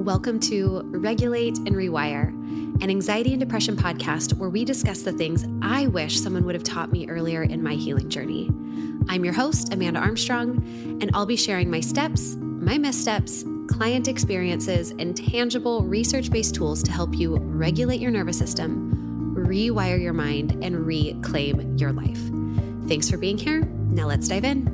Welcome to Regulate and Rewire, an anxiety and depression podcast where we discuss the things I wish someone would have taught me earlier in my healing journey. I'm your host, Amanda Armstrong, and I'll be sharing my steps, my missteps, client experiences, and tangible research-based tools to help you regulate your nervous system, rewire your mind, and reclaim your life. Thanks for being here. Now let's dive in.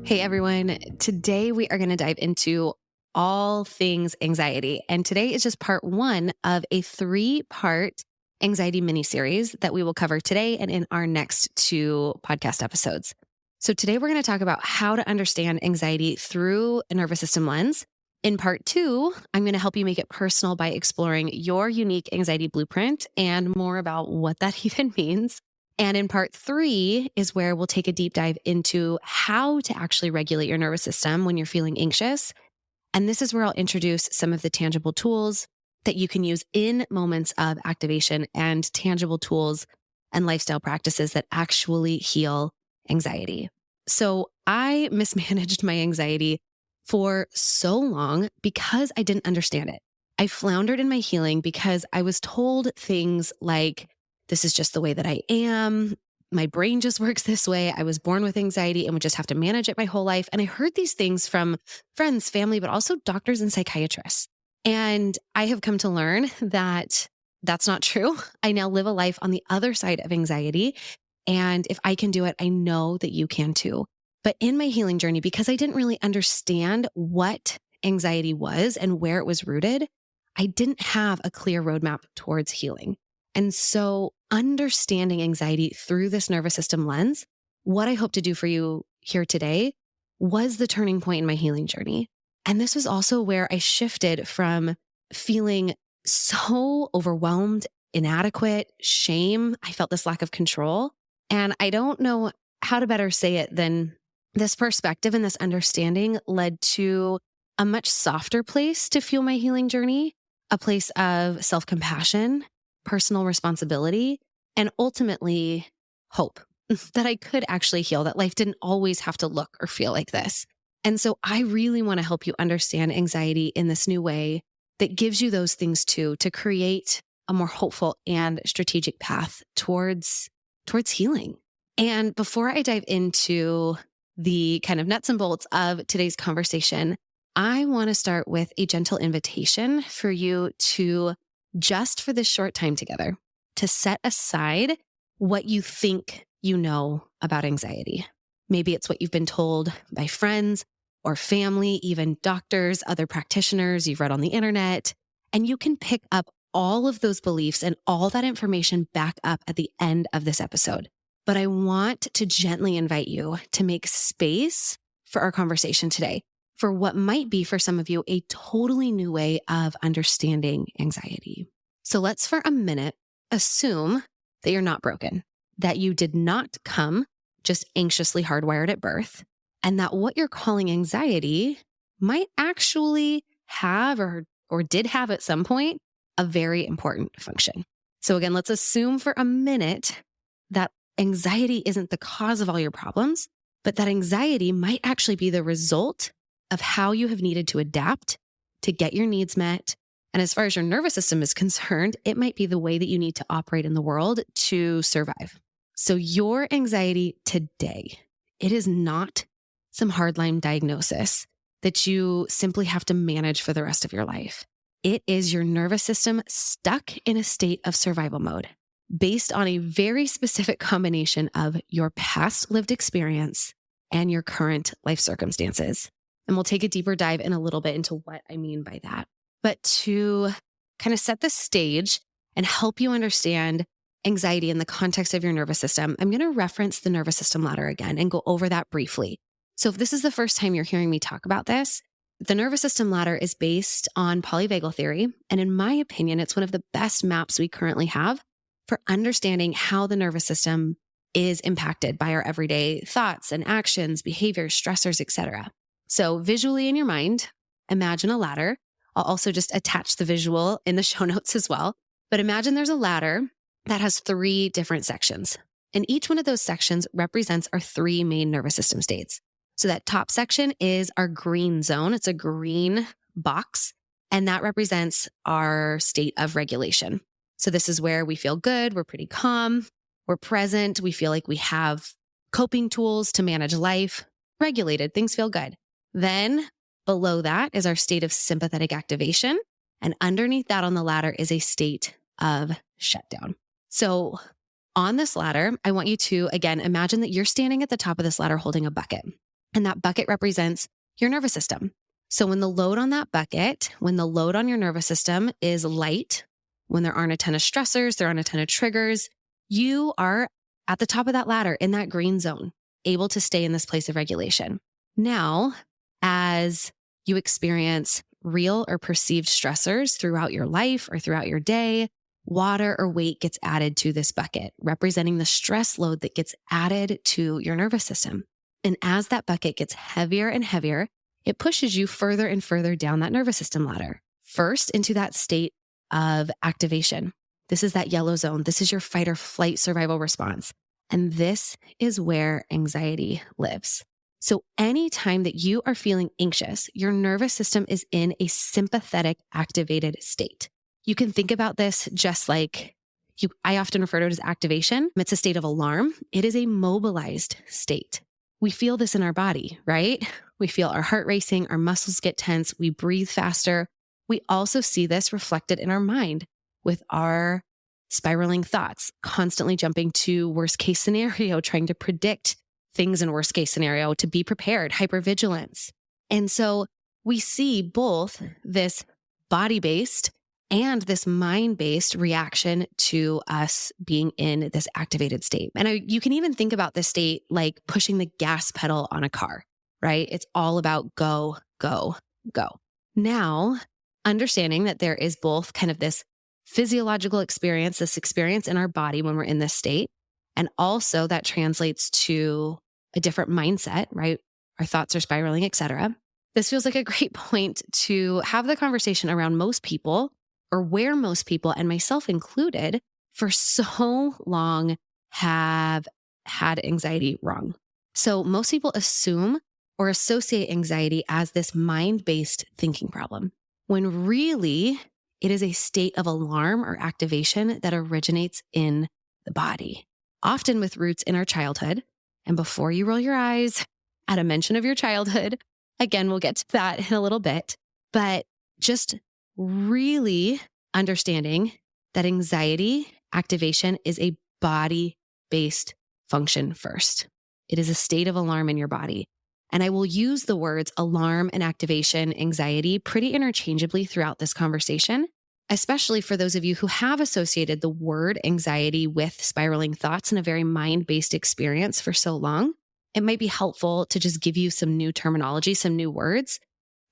Hey everyone, today we are going to dive into all things anxiety. And today is just part one of a 3-part anxiety mini-series that we will cover today and in our next 2 podcast episodes. So today we're going to talk about how to understand anxiety through a nervous system lens. In part 2, I'm going to help you make it personal by exploring your unique anxiety blueprint and more about what that even means. And in part 3 is where we'll take a deep dive into how to actually regulate your nervous system when you're feeling anxious. And this is where I'll introduce some of the tangible tools that you can use in moments of activation and tangible tools and lifestyle practices that actually heal anxiety. So I mismanaged my anxiety for so long because I didn't understand it. I floundered in my healing because I was told things like, this is just the way that I am. My brain just works this way. I was born with anxiety and would just have to manage it my whole life. And I heard these things from friends, family, but also doctors and psychiatrists. And I have come to learn that that's not true. I now live a life on the other side of anxiety. And if I can do it, I know that you can too. But in my healing journey, because I didn't really understand what anxiety was and where it was rooted, I didn't have a clear roadmap towards healing. And so understanding anxiety through this nervous system lens, what I hope to do for you here today was the turning point in my healing journey. And this was also where I shifted from feeling so overwhelmed, inadequate, shame. I felt this lack of control. And I don't know how to better say it than this perspective and this understanding led to a much softer place to fuel my healing journey, a place of self-compassion, personal responsibility, and ultimately hope that I could actually heal, that life didn't always have to look or feel like this. And so I really want to help you understand anxiety in this new way that gives you those things too, to create a more hopeful and strategic path towards healing. And before I dive into the kind of nuts and bolts of today's conversation, I want to start with a gentle invitation for you to, just for this short time together, to set aside what you think you know about anxiety. Maybe it's what you've been told by friends or family, even doctors, other practitioners you've read on the internet, and you can pick up all of those beliefs and all that information back up at the end of this episode. But I want to gently invite you to make space for our conversation today, for what might be for some of you a totally new way of understanding anxiety. So let's for a minute assume that you're not broken, that you did not come just anxiously hardwired at birth, and that what you're calling anxiety might actually have or did have at some point a very important function. So again, let's assume for a minute that anxiety isn't the cause of all your problems, but that anxiety might actually be the result of how you have needed to adapt to get your needs met. And as far as your nervous system is concerned, it might be the way that you need to operate in the world to survive. So your anxiety today, it is not some hardline diagnosis that you simply have to manage for the rest of your life. It is your nervous system stuck in a state of survival mode based on a very specific combination of your past lived experience and your current life circumstances. And we'll take a deeper dive in a little bit into what I mean by that. But to kind of set the stage and help you understand anxiety in the context of your nervous system, I'm going to reference the nervous system ladder again and go over that briefly. So if this is the first time you're hearing me talk about this, the nervous system ladder is based on polyvagal theory. And in my opinion, it's one of the best maps we currently have for understanding how the nervous system is impacted by our everyday thoughts and actions, behaviors, stressors, etc. So visually in your mind, imagine a ladder. I'll also just attach the visual in the show notes as well. But imagine there's a ladder that has 3 different sections. And each one of those sections represents our 3 main nervous system states. So that top section is our green zone. It's a green box, and that represents our state of regulation. So this is where we feel good, we're pretty calm, we're present, we feel like we have coping tools to manage life, regulated, things feel good. Then below that is our state of sympathetic activation. And underneath that on the ladder is a state of shutdown. So on this ladder, I want you to, again, imagine that you're standing at the top of this ladder holding a bucket. And that bucket represents your nervous system. So when the load on that bucket, when the load on your nervous system is light, when there aren't a ton of stressors, there aren't a ton of triggers, you are at the top of that ladder in that green zone, able to stay in this place of regulation. Now, as you experience real or perceived stressors throughout your life or throughout your day, water or weight gets added to this bucket, representing the stress load that gets added to your nervous system. And as that bucket gets heavier and heavier, it pushes you further and further down that nervous system ladder, first into that state of activation. This is that yellow zone. This is your fight or flight survival response. And this is where anxiety lives. So anytime that you are feeling anxious, your nervous system is in a sympathetic activated state. You can think about this just like I often refer to it as activation. It's a state of alarm. It is a mobilized state. We feel this in our body, right? We feel our heart racing, our muscles get tense, we breathe faster. We also see this reflected in our mind with our spiraling thoughts, constantly jumping to worst case scenario, trying to predict things in worst case scenario, to be prepared, hypervigilance. And so we see both this body-based and this mind-based reaction to us being in this activated state. And you can even think about this state like pushing the gas pedal on a car, right? It's all about go, go, go. Now, understanding that there is both kind of this physiological experience, this experience in our body when we're in this state, and also that translates to a different mindset, right? Our thoughts are spiraling, etc. This feels like a great point to have the conversation around most people, or where most people, and myself included, for so long have had anxiety wrong. So most people assume or associate anxiety as this mind-based thinking problem, when really it is a state of alarm or activation that originates in the body, often with roots in our childhood. And before you roll your eyes at a mention of your childhood, again, we'll get to that in a little bit, but just really understanding that anxiety activation is a body-based function first. It is a state of alarm in your body. And I will use the words alarm and activation, anxiety pretty interchangeably throughout this conversation, especially for those of you who have associated the word anxiety with spiraling thoughts in a very mind-based experience for so long. It might be helpful to just give you some new terminology, some new words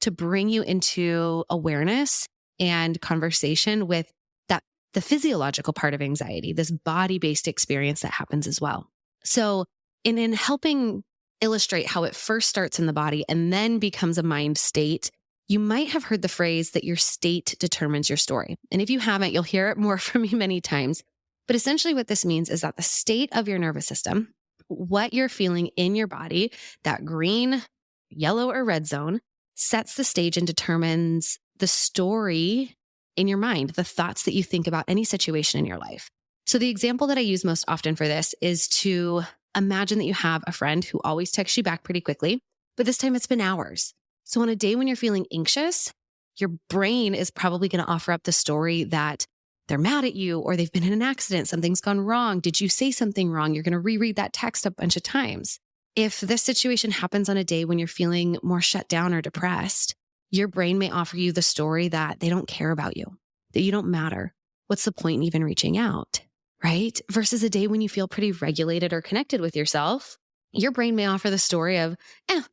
to bring you into awareness and conversation with the physiological part of anxiety, this body-based experience that happens as well. So in helping illustrate how it first starts in the body and then becomes a mind state, you might have heard the phrase that your state determines your story. And if you haven't, you'll hear it more from me many times. But essentially what this means is that the state of your nervous system, what you're feeling in your body, that green, yellow, or red zone, sets the stage and determines the story in your mind, the thoughts that you think about any situation in your life. So the example that I use most often for this is to imagine that you have a friend who always texts you back pretty quickly, but this time it's been hours. So on a day when you're feeling anxious, your brain is probably going to offer up the story that they're mad at you or they've been in an accident, something's gone wrong. Did you say something wrong? You're going to reread that text a bunch of times. If this situation happens on a day when you're feeling more shut down or depressed, your brain may offer you the story that they don't care about you, that you don't matter. What's the point in even reaching out, right? Versus a day when you feel pretty regulated or connected with yourself, your brain may offer the story of,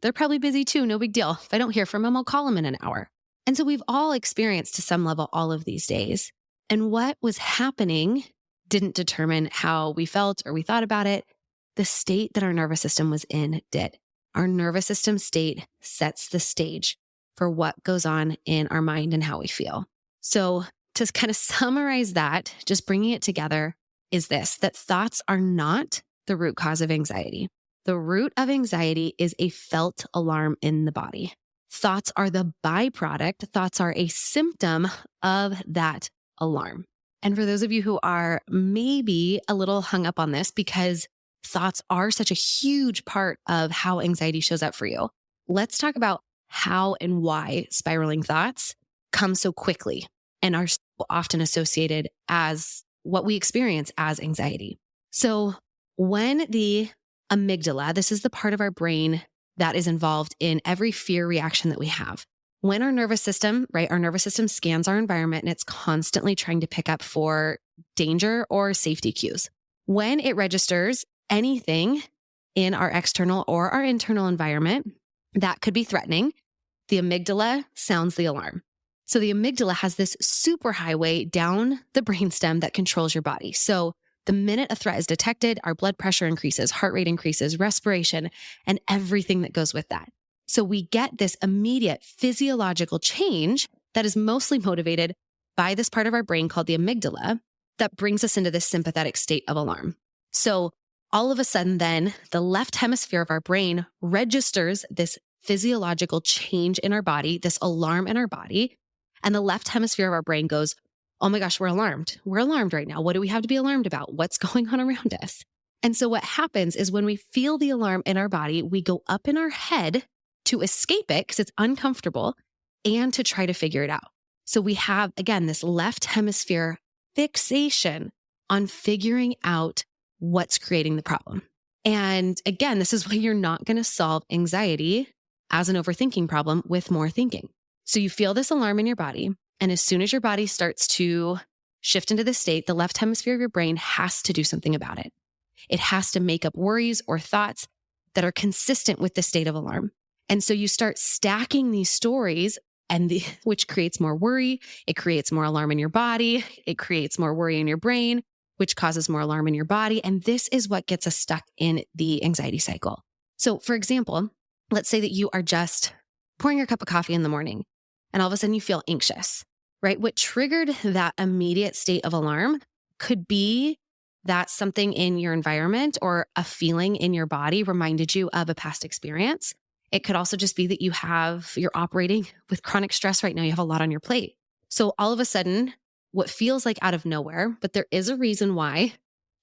they're probably busy too, no big deal. If I don't hear from them, I'll call them in an hour. And so we've all experienced to some level all of these days. And what was happening didn't determine how we felt or we thought about it. The state that our nervous system was in did. Our nervous system state sets the stage for what goes on in our mind and how we feel. So to kind of summarize that, just bringing it together, is this, that thoughts are not the root cause of anxiety. The root of anxiety is a felt alarm in the body. Thoughts are the byproduct. Thoughts are a symptom of that alarm. And for those of you who are maybe a little hung up on this because thoughts are such a huge part of how anxiety shows up for you, let's talk about how and why spiraling thoughts come so quickly and are so often associated as what we experience as anxiety. So when the amygdala, this is the part of our brain that is involved in every fear reaction that we have. When our nervous system, right, our nervous system scans our environment and it's constantly trying to pick up for danger or safety cues. When it registers anything in our external or our internal environment that could be threatening, the amygdala sounds the alarm. So the amygdala has this superhighway down the brainstem that controls your body. So the minute a threat is detected, our blood pressure increases, heart rate increases, respiration, and everything that goes with that. So we get this immediate physiological change that is mostly motivated by this part of our brain called the amygdala that brings us into this sympathetic state of alarm. So all of a sudden then, the left hemisphere of our brain registers this physiological change in our body, this alarm in our body, and the left hemisphere of our brain goes, oh my gosh, we're alarmed. We're alarmed right now. What do we have to be alarmed about? What's going on around us? And so what happens is when we feel the alarm in our body, we go up in our head to escape it because it's uncomfortable and to try to figure it out. So we have, again, this left hemisphere fixation on figuring out what's creating the problem. And again, this is why you're not going to solve anxiety as an overthinking problem with more thinking. So you feel this alarm in your body. And as soon as your body starts to shift into this state, the left hemisphere of your brain has to do something about it. It has to make up worries or thoughts that are consistent with the state of alarm. And so you start stacking these stories which creates more worry. It creates more alarm in your body. It creates more worry in your brain, which causes more alarm in your body. And this is what gets us stuck in the anxiety cycle. So for example, let's say that you are just pouring your cup of coffee in the morning and all of a sudden you feel anxious. Right? What triggered that immediate state of alarm could be that something in your environment or a feeling in your body reminded you of a past experience. It could also just be that you're operating with chronic stress right now. You have a lot on your plate. So all of a sudden, what feels like out of nowhere, but there is a reason why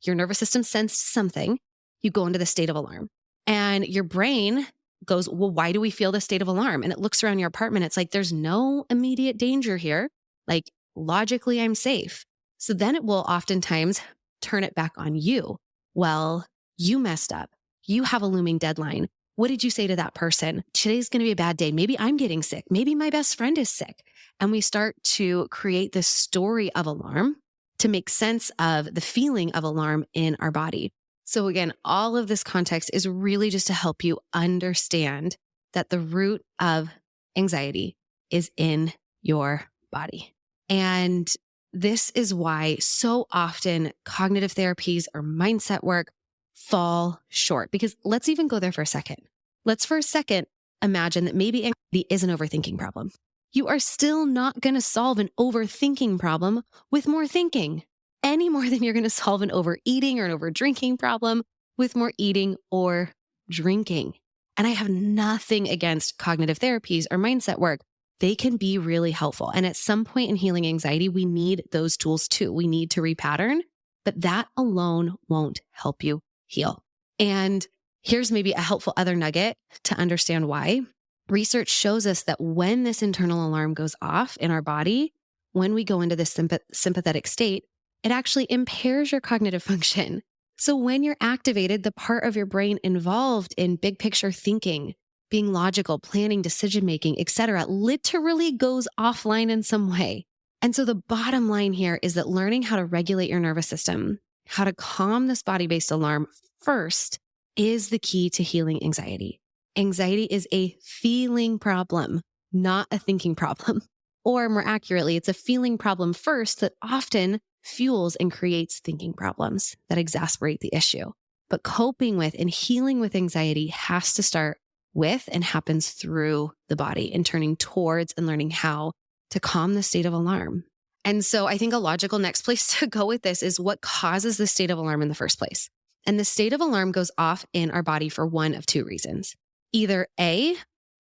your nervous system sensed something, you go into the state of alarm. And your brain goes, well, why do we feel this state of alarm? And it looks around your apartment. It's like, there's no immediate danger here. Like logically, I'm safe. So then it will oftentimes turn it back on you. Well, you messed up. You have a looming deadline. What did you say to that person? Today's going to be a bad day. Maybe I'm getting sick. Maybe my best friend is sick. And we start to create this story of alarm to make sense of the feeling of alarm in our body. So again, all of this context is really just to help you understand that the root of anxiety is in your body. And this is why so often cognitive therapies or mindset work fall short. Because let's even go there for a second. Let's for a second imagine that maybe anxiety is an overthinking problem. You are still not going to solve an overthinking problem with more thinking, any more than you're going to solve an overeating or an overdrinking problem with more eating or drinking. And I have nothing against cognitive therapies or mindset work. They can be really helpful. And at some point in healing anxiety, we need those tools too. We need to repattern, but that alone won't help you heal. And here's maybe a helpful other nugget to understand why. Research shows us that when this internal alarm goes off in our body, when we go into this sympathetic state, it actually impairs your cognitive function. So when you're activated, the part of your brain involved in big picture thinking, being logical, planning, decision-making, etc., literally goes offline in some way. And so the bottom line here is that learning how to regulate your nervous system, how to calm this body-based alarm first is the key to healing anxiety. Anxiety is a feeling problem, not a thinking problem. Or more accurately, it's a feeling problem first that often fuels and creates thinking problems that exacerbate the issue. But coping with and healing with anxiety has to start with and happens through the body and turning towards and learning how to calm the state of alarm. And so I think a logical next place to go with this is what causes the state of alarm in the first place. And the state of alarm goes off in our body for one of two reasons. Either A,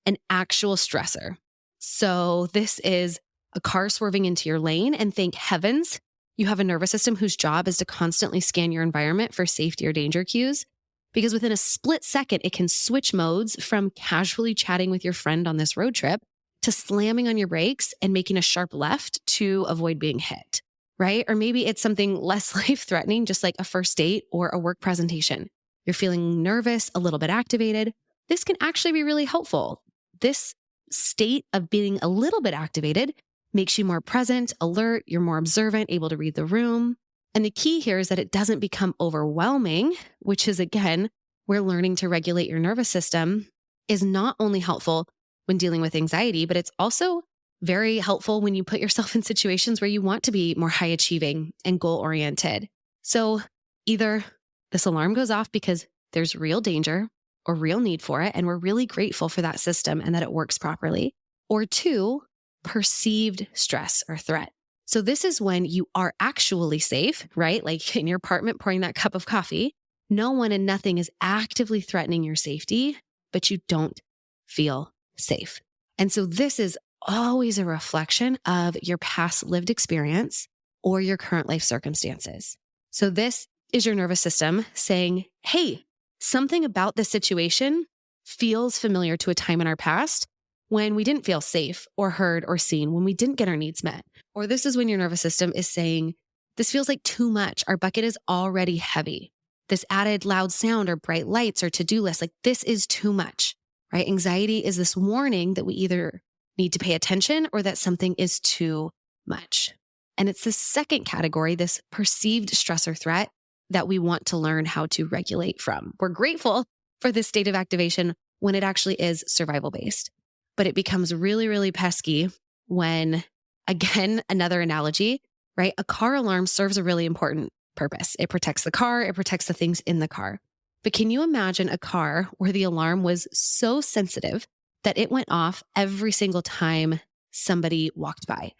an actual stressor. So this is a car swerving into your lane, and thank heavens you have a nervous system whose job is to constantly scan your environment for safety or danger cues, because within a split second, it can switch modes from casually chatting with your friend on this road trip to slamming on your brakes and making a sharp left to avoid being hit, right? Or maybe it's something less life-threatening, just like a first date or a work presentation. You're feeling nervous, a little bit activated. This can actually be really helpful. This state of being a little bit activated makes you more present, alert, you're more observant, able to read the room. And the key here is that it doesn't become overwhelming, which is, again, where learning to regulate your nervous system is not only helpful when dealing with anxiety, but it's also very helpful when you put yourself in situations where you want to be more high achieving and goal oriented. So either this alarm goes off because there's real danger or real need for it, and we're really grateful for that system and that it works properly, or two, perceived stress or threat. So this is when you are actually safe, right? Like in your apartment pouring that cup of coffee. No one and nothing is actively threatening your safety, but you don't feel safe. And so this is always a reflection of your past lived experience or your current life circumstances. So this is your nervous system saying, hey, something about this situation feels familiar to a time in our past when we didn't feel safe or heard or seen, when we didn't get our needs met. Or this is when your nervous system is saying, this feels like too much. Our bucket is already heavy. This added loud sound or bright lights or to-do list, like this is too much, right? Anxiety is this warning that we either need to pay attention or that something is too much. And it's the second category, this perceived stress or threat, that we want to learn how to regulate from. We're grateful for this state of activation when it actually is survival-based. But it becomes really, really pesky when, again, another analogy, right? A car alarm serves a really important purpose. It protects the car, it protects the things in the car. But can you imagine a car where the alarm was so sensitive that it went off every single time somebody walked by,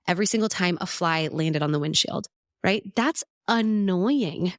every single time a fly landed on the windshield, right? That's annoying.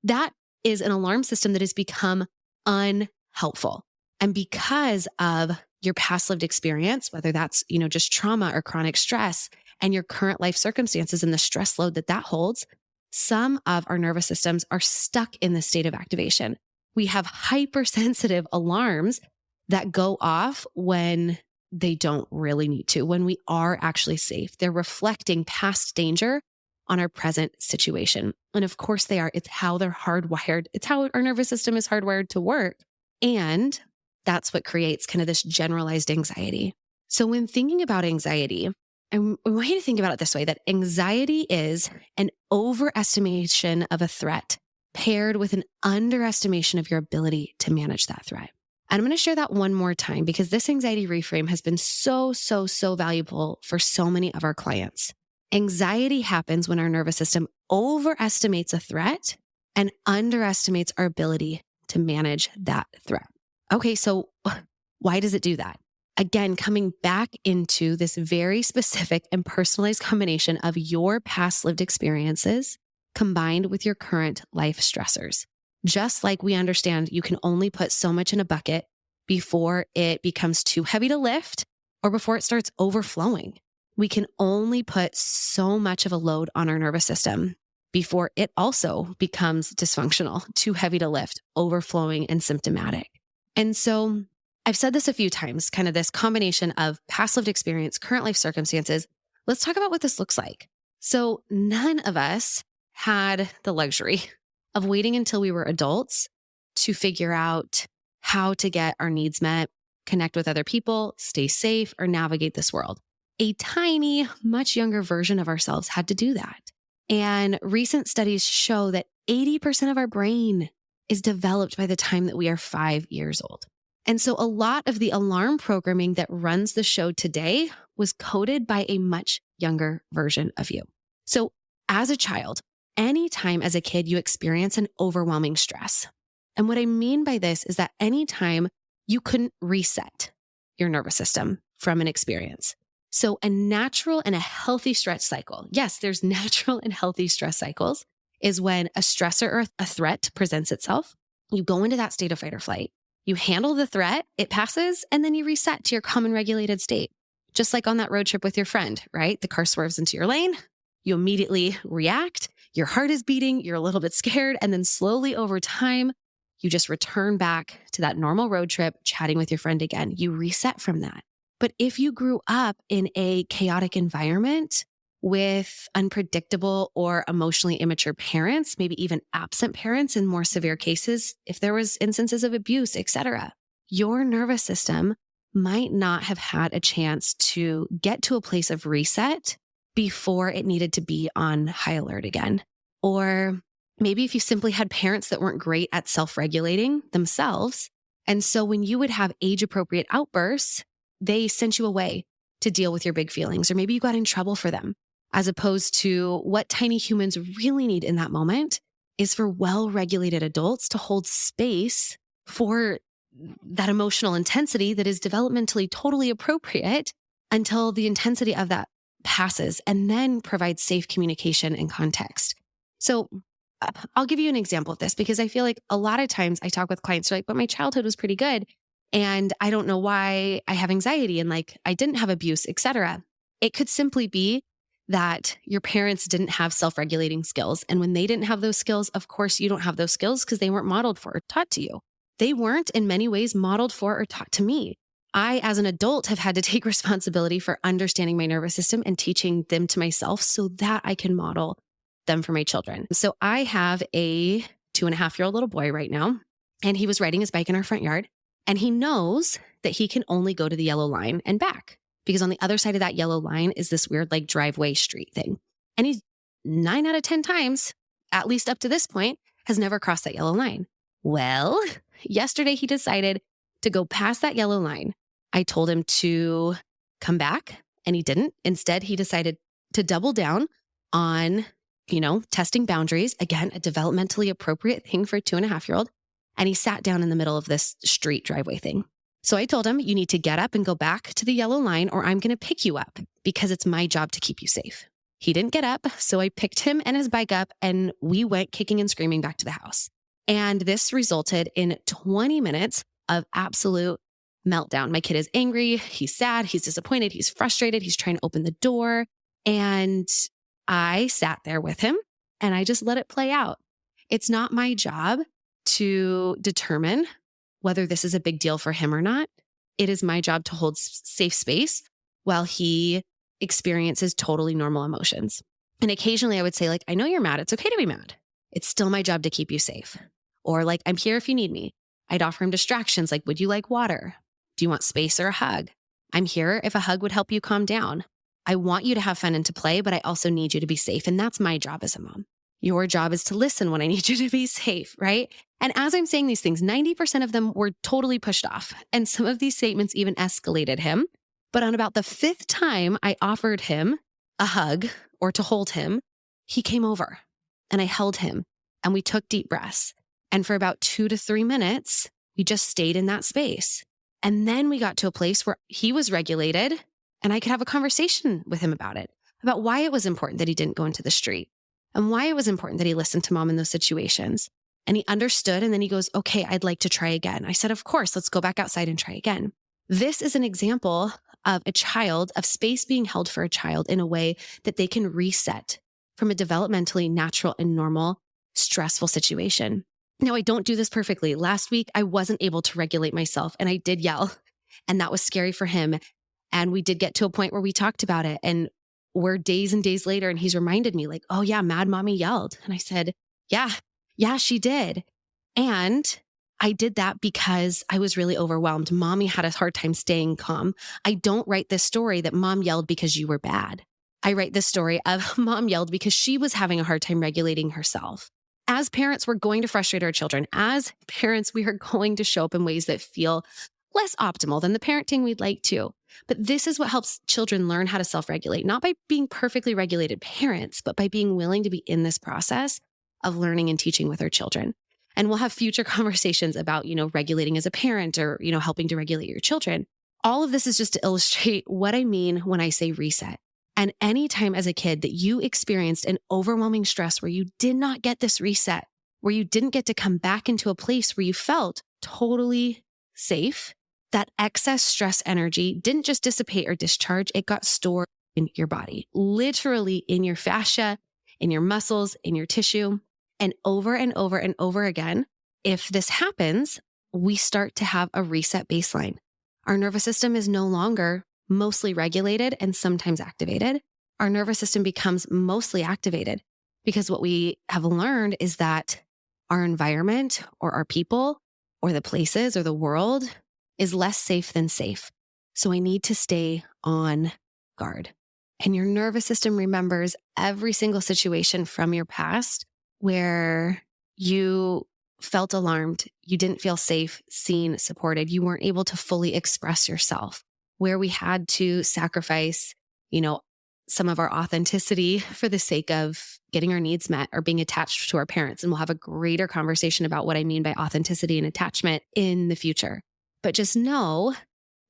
That is an alarm system that has become unhelpful. And because of your past lived experience, whether that's, just trauma or chronic stress and your current life circumstances and the stress load that holds, some of our nervous systems are stuck in this state of activation. We have hypersensitive alarms that go off when they don't really need to, when we are actually safe. They're reflecting past danger on our present situation. And of course they are. It's how they're hardwired. It's how our nervous system is hardwired to work. And that's what creates kind of this generalized anxiety. So when thinking about anxiety, I want you to think about it this way, that anxiety is an overestimation of a threat paired with an underestimation of your ability to manage that threat. And I'm going to share that one more time because this anxiety reframe has been so valuable for so many of our clients. Anxiety happens when our nervous system overestimates a threat and underestimates our ability to manage that threat. Okay, so why does it do that? Again, coming back into this very specific and personalized combination of your past lived experiences combined with your current life stressors. Just like we understand you can only put so much in a bucket before it becomes too heavy to lift or before it starts overflowing. We can only put so much of a load on our nervous system before it also becomes dysfunctional, too heavy to lift, overflowing, and symptomatic. And so I've said this a few times, kind of this combination of past lived experience, current life circumstances. Let's talk about what this looks like. So none of us had the luxury of waiting until we were adults to figure out how to get our needs met, connect with other people, stay safe, or navigate this world. A tiny, much younger version of ourselves had to do that. And recent studies show that 80% of our brain is developed by the time that we are 5 years old. And so a lot of the alarm programming that runs the show today was coded by a much younger version of you. So as a child, anytime as a kid you experience an overwhelming stress. And what I mean by this is that anytime you couldn't reset your nervous system from an experience. So a natural and a healthy stress cycle, yes, there's natural and healthy stress cycles, is when a stressor or a threat presents itself. You go into that state of fight or flight. You handle the threat, it passes, and then you reset to your common regulated state. Just like on that road trip with your friend, right? The car swerves into your lane. You immediately react. Your heart is beating. You're a little bit scared. And then slowly over time, you just return back to that normal road trip, chatting with your friend again. You reset from that. But if you grew up in a chaotic environment with unpredictable or emotionally immature parents, maybe even absent parents in more severe cases, if there was instances of abuse, etc., your nervous system might not have had a chance to get to a place of reset before it needed to be on high alert again. Or maybe if you simply had parents that weren't great at self-regulating themselves. And so when you would have age-appropriate outbursts, they sent you away to deal with your big feelings, or maybe you got in trouble for them, as opposed to what tiny humans really need in that moment is for well-regulated adults to hold space for that emotional intensity that is developmentally totally appropriate until the intensity of that passes, and then provide safe communication and context. So I'll give you an example of this because I feel like a lot of times I talk with clients who are like, but my childhood was pretty good and I don't know why I have anxiety and like I didn't have abuse, etc. It could simply be that your parents didn't have self-regulating skills. And when they didn't have those skills, of course, you don't have those skills because they weren't modeled for or taught to you. They weren't in many ways modeled for or taught to me. I, as an adult, have had to take responsibility for understanding my nervous system and teaching them to myself so that I can model them for my children. So I have a 2.5-year-old little boy right now, and he was riding his bike in our front yard, and he knows that he can only go to the yellow line and back because on the other side of that yellow line is this weird like driveway street thing. And he's 9 out of 10 times, at least up to this point, has never crossed that yellow line. Well, yesterday he decided to go past that yellow line. I told him to come back and he didn't. Instead, he decided to double down on, testing boundaries. Again, a developmentally appropriate thing for a 2.5-year-old. And he sat down in the middle of this street driveway thing. So I told him, you need to get up and go back to the yellow line or I'm going to pick you up because it's my job to keep you safe. He didn't get up. So I picked him and his bike up and we went kicking and screaming back to the house. And this resulted in 20 minutes of absolute meltdown. My kid is angry. He's sad. He's disappointed. He's frustrated. He's trying to open the door. And I sat there with him and I just let it play out. It's not my job to determine whether this is a big deal for him or not. It is my job to hold safe space while he experiences totally normal emotions. And occasionally I would say like, I know you're mad. It's okay to be mad. It's still my job to keep you safe. Or like, I'm here if you need me. I'd offer him distractions like, would you like water? Do you want space or a hug? I'm here if a hug would help you calm down. I want you to have fun and to play, but I also need you to be safe. And that's my job as a mom. Your job is to listen when I need you to be safe, right? And as I'm saying these things, 90% of them were totally pushed off. And some of these statements even escalated him. But on about the 5th time I offered him a hug or to hold him, he came over and I held him and we took deep breaths. And for about 2 to 3 minutes, we just stayed in that space. And then we got to a place where he was regulated and I could have a conversation with him about it, about why it was important that he didn't go into the street and why it was important that he listened to mom in those situations. And he understood. And then he goes, okay, I'd like to try again. I said, of course, let's go back outside and try again. This is an example of of space being held for a child in a way that they can reset from a developmentally natural and normal stressful situation. Now, I don't do this perfectly. Last week, I wasn't able to regulate myself and I did yell and that was scary for him. And we did get to a point where we talked about it and we're days and days later and he's reminded me like, oh yeah, Mad Mommy yelled. And I said, yeah, she did. And I did that because I was really overwhelmed. Mommy had a hard time staying calm. I don't write this story that mom yelled because you were bad. I write this story of mom yelled because she was having a hard time regulating herself. As parents, we're going to frustrate our children. As parents, we are going to show up in ways that feel less optimal than the parenting we'd like to. But this is what helps children learn how to self-regulate, not by being perfectly regulated parents, but by being willing to be in this process of learning and teaching with our children. And we'll have future conversations about, regulating as a parent or, helping to regulate your children. All of this is just to illustrate what I mean when I say reset. And anytime as a kid that you experienced an overwhelming stress where you did not get this reset, where you didn't get to come back into a place where you felt totally safe, that excess stress energy didn't just dissipate or discharge, it got stored in your body, literally in your fascia, in your muscles, in your tissue. And over and over and over again, if this happens, we start to have a reset baseline. Our nervous system is no longer mostly regulated and sometimes activated. Our nervous system becomes mostly activated because what we have learned is that our environment or our people or the places or the world is less safe than safe. So I need to stay on guard. And your nervous system remembers every single situation from your past where you felt alarmed, you didn't feel safe, seen, supported, you weren't able to fully express yourself, where we had to sacrifice, some of our authenticity for the sake of getting our needs met or being attached to our parents. And we'll have a greater conversation about what I mean by authenticity and attachment in the future. But just know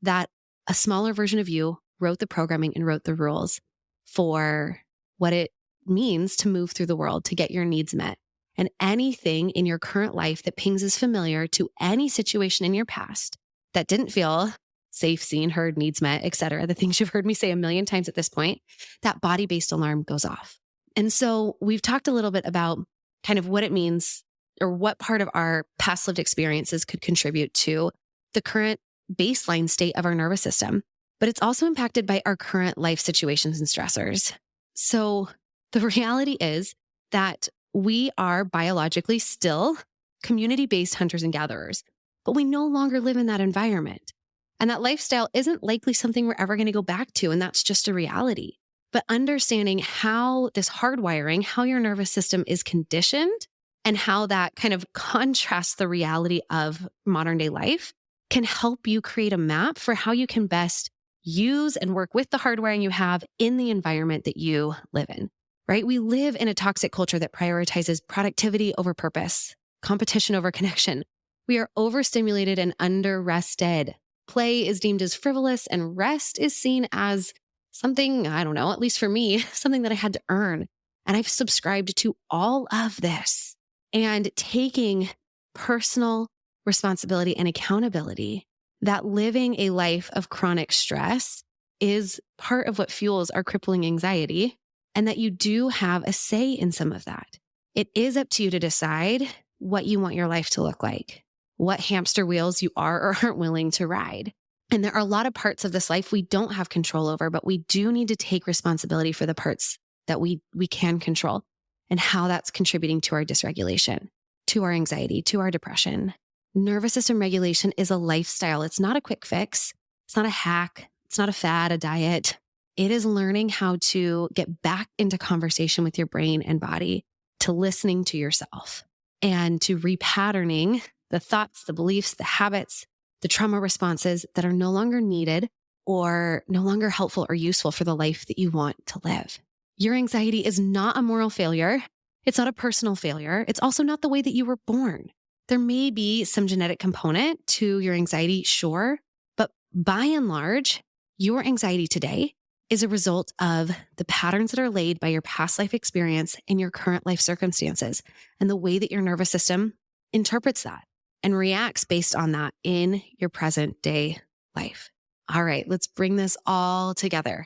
that a smaller version of you wrote the programming and wrote the rules for what it means to move through the world, to get your needs met. And anything in your current life that pings as familiar to any situation in your past that didn't feel safe, seen, heard, needs met, etc., the things you've heard me say a million times at this point, that body-based alarm goes off. And so we've talked a little bit about kind of what it means or what part of our past lived experiences could contribute to the current baseline state of our nervous system, but it's also impacted by our current life situations and stressors. So the reality is that we are biologically still community-based hunters and gatherers, but we no longer live in that environment. And that lifestyle isn't likely something we're ever going to go back to. And that's just a reality. But understanding how this hardwiring, how your nervous system is conditioned and how that kind of contrasts the reality of modern day life can help you create a map for how you can best use and work with the hardwiring you have in the environment that you live in, right? We live in a toxic culture that prioritizes productivity over purpose, competition over connection. We are overstimulated and under-rested. Play is deemed as frivolous and rest is seen as something, I don't know, at least for me, something that I had to earn. And I've subscribed to all of this. And taking personal responsibility and accountability that living a life of chronic stress is part of what fuels our crippling anxiety, and that you do have a say in some of that. It is up to you to decide what you want your life to look like, what hamster wheels you are or aren't willing to ride. And there are a lot of parts of this life we don't have control over, but we do need to take responsibility for the parts that we can control and how that's contributing to our dysregulation, to our anxiety, to our depression. Nervous system regulation is a lifestyle. It's not a quick fix. It's not a hack. It's not a fad, a diet. It is learning how to get back into conversation with your brain and body, to listening to yourself, and to repatterning the thoughts, the beliefs, the habits, the trauma responses that are no longer needed or no longer helpful or useful for the life that you want to live. Your anxiety is not a moral failure. It's not a personal failure. It's also not the way that you were born. There may be some genetic component to your anxiety, sure, but by and large, your anxiety today is a result of the patterns that are laid by your past life experience and your current life circumstances and the way that your nervous system interprets that and reacts based on that in your present day life. All right, let's bring this all together.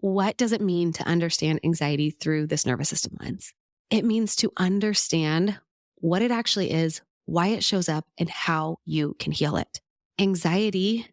What does it mean to understand anxiety through this nervous system lens? It means to understand what it actually is, why it shows up, and how you can heal it. Anxiety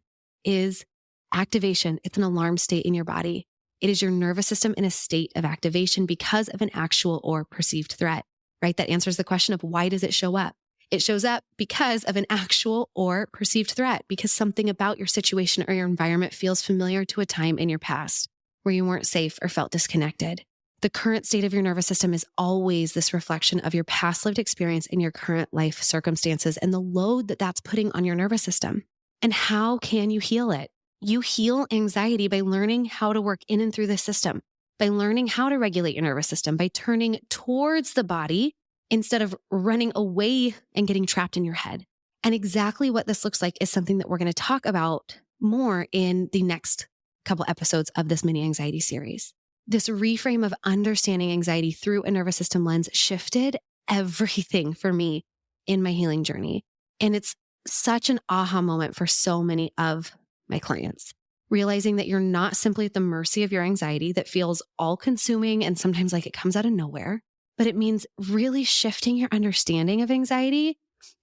is activation. It's an alarm state in your body. It is your nervous system in a state of activation because of an actual or perceived threat, right? That answers the question of why does it show up? It shows up because of an actual or perceived threat, because something about your situation or your environment feels familiar to a time in your past where you weren't safe or felt disconnected. The current state of your nervous system is always this reflection of your past lived experience and your current life circumstances and the load that that's putting on your nervous system. And how can you heal it? You heal anxiety by learning how to work in and through the system, by learning how to regulate your nervous system, by turning towards the body instead of running away and getting trapped in your head. And exactly what this looks like is something that we're going to talk about more in the next couple episodes of this mini anxiety series. This reframe of understanding anxiety through a nervous system lens shifted everything for me in my healing journey. And it's such an aha moment for so many of my clients, realizing that you're not simply at the mercy of your anxiety that feels all consuming and sometimes like it comes out of nowhere, but it means really shifting your understanding of anxiety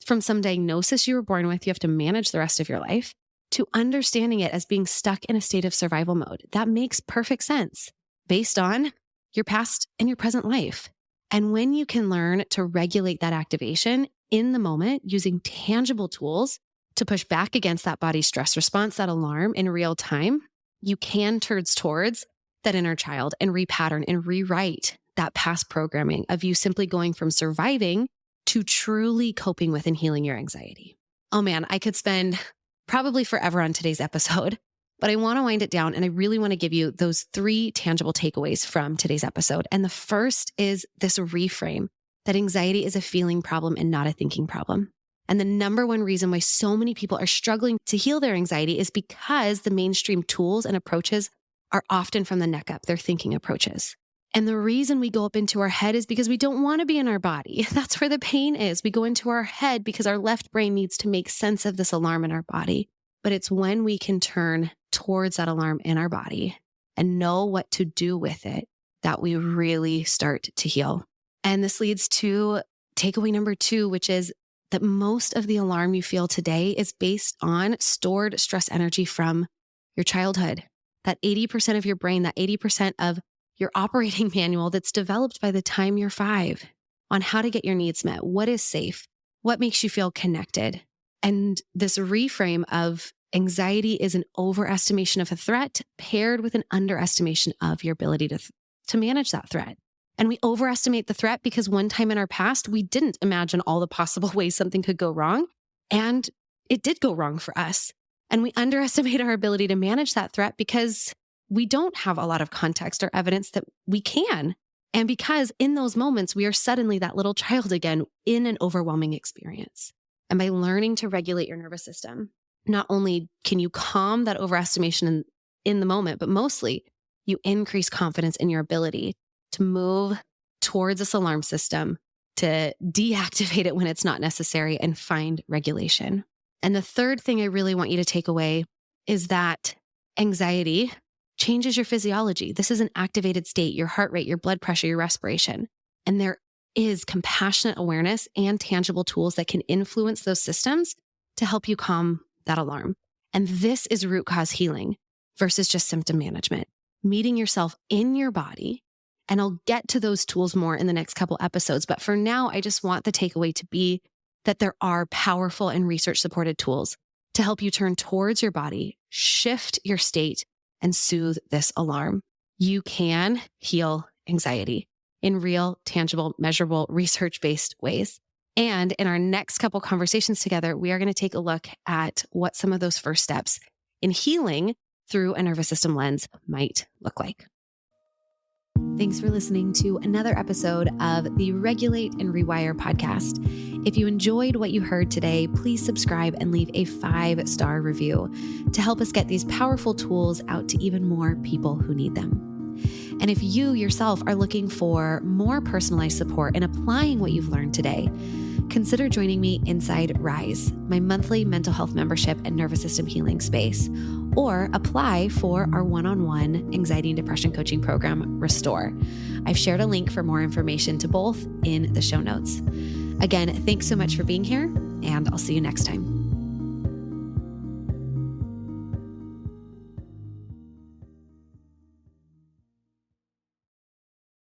from some diagnosis you were born with, you have to manage the rest of your life, to understanding it as being stuck in a state of survival mode. That makes perfect sense based on your past and your present life. And when you can learn to regulate that activation in the moment using tangible tools to push back against that body stress response, that alarm in real time, you can turn towards that inner child and repattern and rewrite that past programming of you simply going from surviving to truly coping with and healing your anxiety. Oh man, I could spend probably forever on today's episode, but I want to wind it down and I really want to give you those 3 tangible takeaways from today's episode. And the first is this reframe that anxiety is a feeling problem and not a thinking problem. And the number one reason why so many people are struggling to heal their anxiety is because the mainstream tools and approaches are often from the neck up, they're thinking approaches. And the reason we go up into our head is because we don't want to be in our body. That's where the pain is. We go into our head because our left brain needs to make sense of this alarm in our body. But it's when we can turn towards that alarm in our body and know what to do with it that we really start to heal. And this leads to takeaway number 2, which is that most of the alarm you feel today is based on stored stress energy from your childhood. That 80% of your brain, that 80% of your operating manual that's developed by the time you're 5 on how to get your needs met, what is safe, what makes you feel connected. And this reframe of anxiety is an overestimation of a threat paired with an underestimation of your ability to manage that threat. And we overestimate the threat because one time in our past, we didn't imagine all the possible ways something could go wrong. And it did go wrong for us. And we underestimate our ability to manage that threat because we don't have a lot of context or evidence that we can. And because in those moments, we are suddenly that little child again in an overwhelming experience. And by learning to regulate your nervous system, not only can you calm that overestimation in the moment, but mostly you increase confidence in your ability to move towards this alarm system, to deactivate it when it's not necessary and find regulation. And the third thing I really want you to take away is that anxiety changes your physiology. This is an activated state, your heart rate, your blood pressure, your respiration. And there is compassionate awareness and tangible tools that can influence those systems to help you calm that alarm. And this is root cause healing versus just symptom management, meeting yourself in your body. And I'll get to those tools more in the next couple episodes. But for now, I just want the takeaway to be that there are powerful and research supported tools to help you turn towards your body, shift your state, and soothe this alarm. You can heal anxiety in real, tangible, measurable, research-based ways. And in our next couple conversations together, we are going to take a look at what some of those first steps in healing through a nervous system lens might look like. Thanks for listening to another episode of the Regulate and Rewire podcast. If you enjoyed what you heard today, please subscribe and leave a 5-star review to help us get these powerful tools out to even more people who need them. And if you yourself are looking for more personalized support in applying what you've learned today, consider joining me inside Rise, my monthly mental health membership and nervous system healing space, or apply for our one-on-one anxiety and depression coaching program, Restore. I've shared a link for more information to both in the show notes. Again, thanks so much for being here, and I'll see you next time.